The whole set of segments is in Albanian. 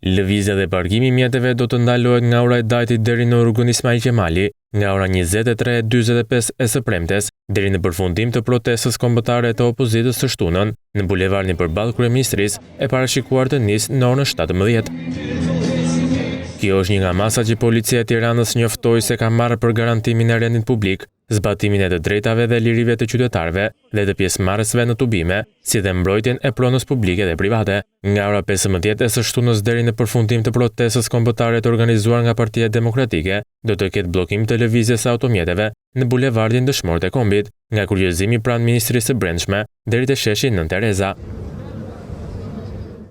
Lëvizja dhe parkimi i mjeteve do të ndalohet nga ora e dajtit deri në rrugën Ismail Qemali, nga ora 23:45 e së premtes deri në përfundim të protestës kombëtare të opozitës së shtunën në bulevardin përballë kryeministrisë e parashikuar të nisë në orën 17. Kjo është një nga masat që policia e Tiranës njoftoi se ka marrë për garantimin e rendit publik, zbatimin e të drejtave dhe lirive të qytetarëve dhe të pjesëmarrësve në tubime, si dhe mbrojtjen e pronës publike dhe private. Nga ora 15 e së shtunës deri në përfundim të protestës kombëtare të organizuar nga Partia Demokratike, do të ketë bllokim të lëvizjes së automjeteve në bulevardin Dëshmorët e Kombit, nga kryqëzimi pranë Ministrisë së Brendshme deri te sheshi Nën Tereza.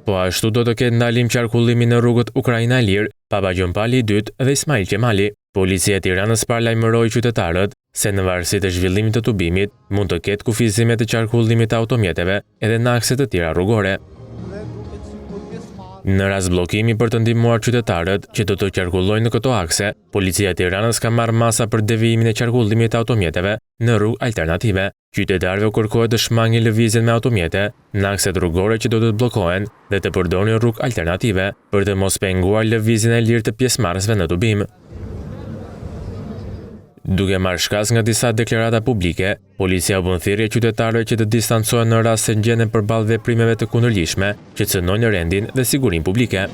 Po ashtu do të ketë ndalim qarkullimi në rrugët Ukraina e Lirë, Papa Gjon Pali II dhe Ismail Qemali. Policia e Tiranës paralajmëroi qytetarët se në varësi të zhvillimit të tubimit mund të ketë kufizime të qarkullimit të automjeteve edhe në akse të tjera rrugore. Në rast bllokimi për të ndihmuar qytetarët që do të qarkullojnë në këto akse, Policia e Tiranës ka marrë masa për devijimin e qarkullimit të automjeteve në rrugë alternative. Qytetarëve u kërkohet të shmangin lëvizjen me automjete në akset rrugore që do të bllokohen dhe të përdorin rrugë alternative për të mos penguar lëvizjen e lirë të pjesëmarrësve në tubim. Duke marrë shkas nga disa deklarata publike, policia u bën thirrje qytetarëve që të distancohen në rast se ngjenden përballë veprimeve të kundërligjshme që cënojnë rendin dhe sigurinë publike.